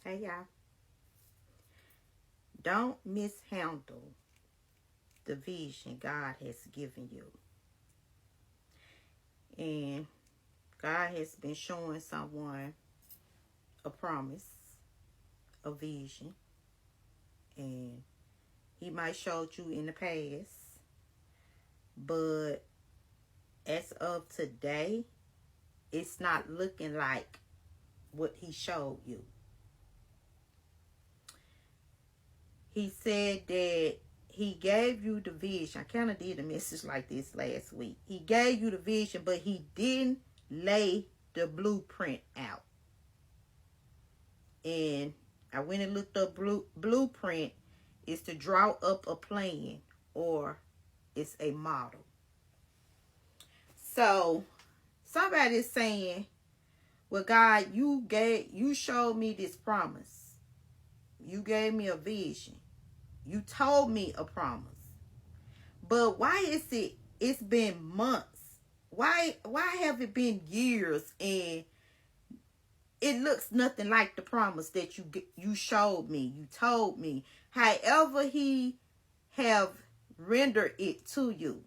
Hey, y'all. Don't mishandle the vision God has given you. And God has been showing someone a promise, a vision. And he might showed you in the past. But as of today, it's not looking like what he showed you. He said that he gave you the vision. I kind of did a message like this last week. He gave you the vision, but he didn't lay the blueprint out. And I went and looked up blueprint is to draw up a plan, or it's a model. So somebody's saying, well, God, you showed me this promise. You gave me a vision. You told me a promise. But why is it's been months? Why have it been years and it looks nothing like the promise that you showed me, you told me. However he have rendered it to you.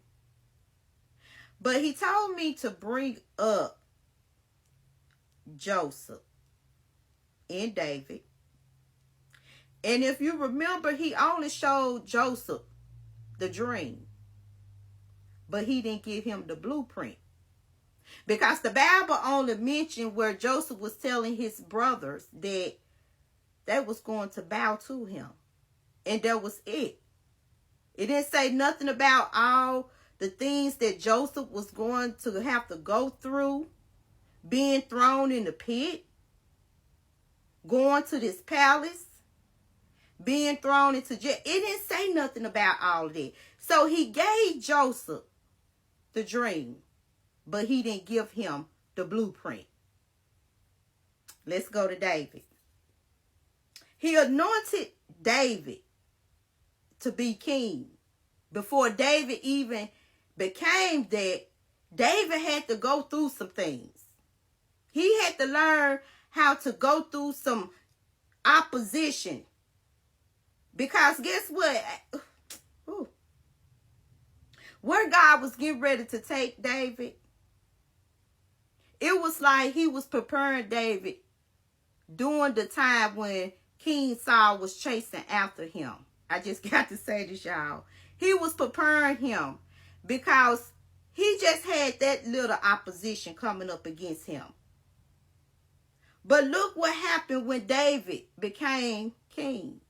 But he told me to bring up Joseph and David. And if you remember, he only showed Joseph the dream. But he didn't give him the blueprint. Because the Bible only mentioned where Joseph was telling his brothers that they was going to bow to him. And that was it. It didn't say nothing about all the things that Joseph was going to have to go through. Being thrown in the pit. Going to this palace. Being thrown into jail. It didn't say nothing about all of that. So he gave Joseph the dream. But he didn't give him the blueprint. Let's go to David. He anointed David to be king. Before David even became that, David had to go through some things. He had to learn how to go through some opposition. Because guess what? Where God was getting ready to take David, it was like he was preparing David during the time when King Saul was chasing after him. I just got to say this, y'all. He was preparing him because he just had that little opposition coming up against him. But look what happened when David became king.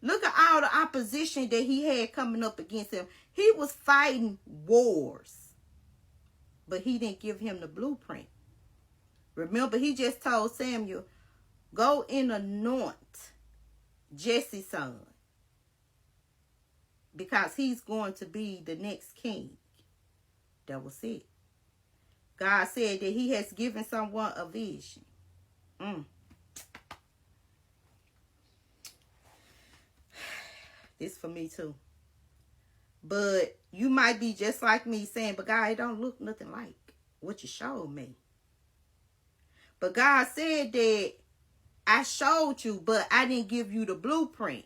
Look at all the opposition that he had coming up against him. He was fighting wars. But he didn't give him the blueprint. Remember, he just told Samuel, go and anoint Jesse's son. Because he's going to be the next king. That was it. God said that he has given someone a vision. This for me too. But you might be just like me saying, but God, it don't look nothing like what you showed me. But God said that I showed you, but I didn't give you the blueprint.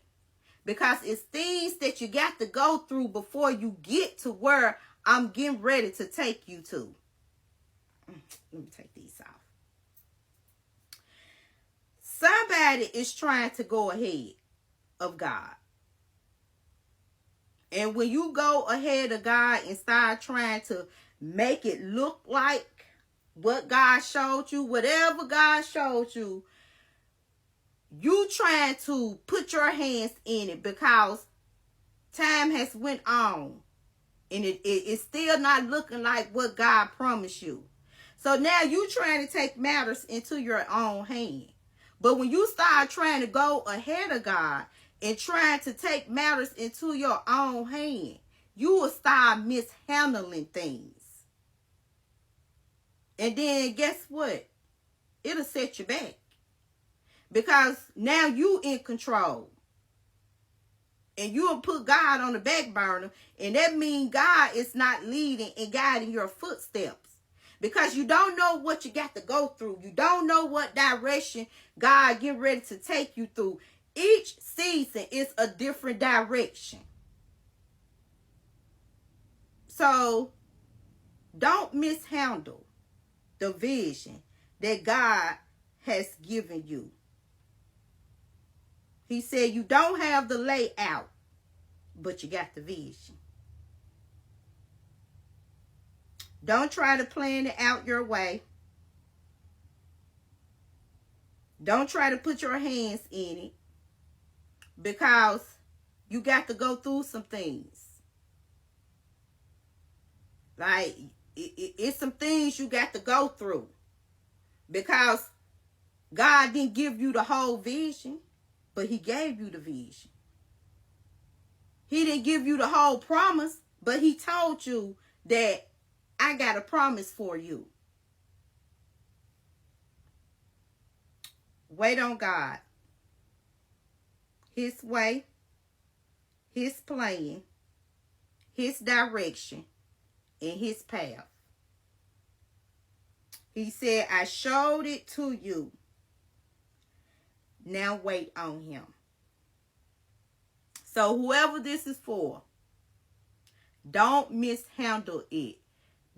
Because it's things that you got to go through before you get to where I'm getting ready to take you to. Let me take these off. Somebody is trying to go ahead of God. And when you go ahead of God and start trying to make it look like what God showed you, whatever God showed you, you trying to put your hands in it because time has went on. And it's still not looking like what God promised you. So now you trying to take matters into your own hand. But when you start trying to go ahead of God and trying to take matters into your own hand, you will start mishandling things. And then guess what? It'll set you back. Because now you in control. And you'll put God on the back burner. And that means God is not leading and guiding your footsteps. because you don't know what you got to go through. You don't know what direction God get ready to take you through. Each season is a different direction. So don't mishandle the vision that God has given you. He said you don't have the layout, but you got the vision. Don't try to plan it out your way. Don't try to put your hands in it, because you got to go through some things. Like, it's some things you got to go through, because God didn't give you the whole vision, but he gave you the vision. He didn't give you the whole promise, but he told you that I got a promise for you. Wait on God. His way, his plan, his direction, and his path. He said, I showed it to you. Now wait on him. So whoever this is for, don't mishandle it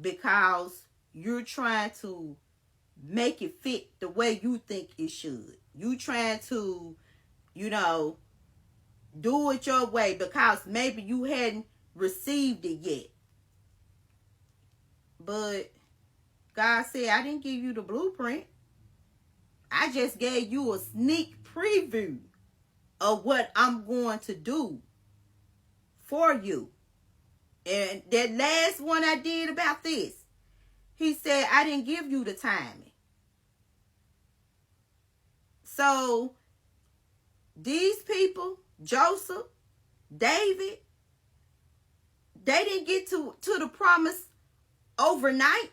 because you're trying to make it fit the way you think it should. You trying to, do it your way because maybe you hadn't received it yet. But God said, I didn't give you the blueprint. I just gave you a sneak preview of what I'm going to do for you. And that last one I did about this, he said, I didn't give you the timing. So these people, Joseph, David, they didn't get to the promise overnight,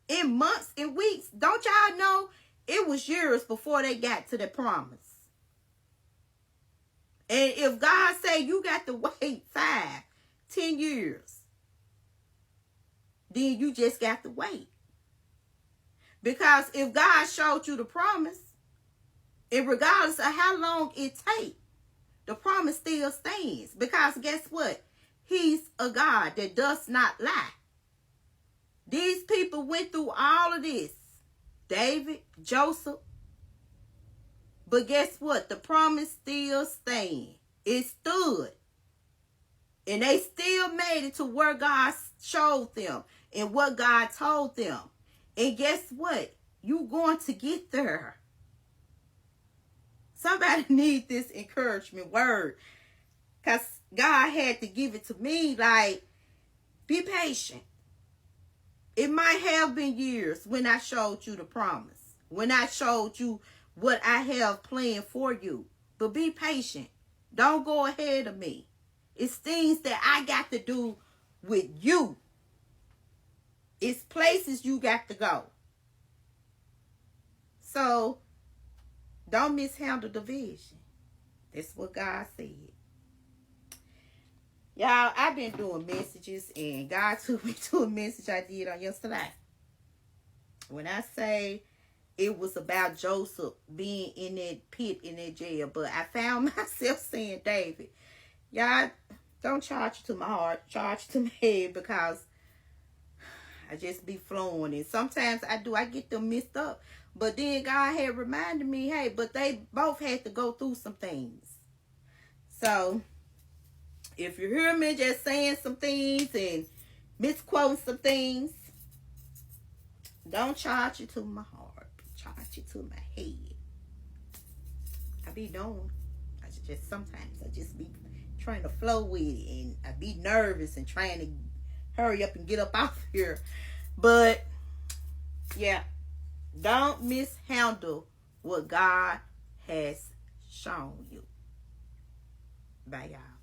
in months and weeks. Don't y'all know it was years before they got to the promise? And if God say you got to wait 5, 10 years, then you just got to wait. Because if God showed you the promise, and regardless of how long it takes, the promise still stands. Because guess what? He's a God that does not lie. These people went through all of this. David, Joseph. But guess what? The promise still stands. It stood. And they still made it to where God showed them and what God told them. And guess what? You going to get there. Somebody needs this encouragement word. Because God had to give it to me. Like, be patient. It might have been years when I showed you the promise. When I showed you what I have planned for you. But be patient. Don't go ahead of me. It's things that I got to do with you. It's places you got to go. So, don't mishandle the vision. That's what God said. Y'all, I've been doing messages, and God took me to a message I did on yesterday. When I say it was about Joseph being in that pit, in that jail, but I found myself saying, David, y'all, don't charge it to my heart, charge it to my head, because I just be flowing. And sometimes I get them mixed up. But then God had reminded me, hey, but they both had to go through some things. So, if you hear me just saying some things and misquoting some things, don't charge it to my heart. Charge it to my head. I be doing. Sometimes I just be trying to flow with it, and I be nervous and trying to hurry up and get up out of here. But yeah, don't mishandle what God has shown you. Bye, y'all.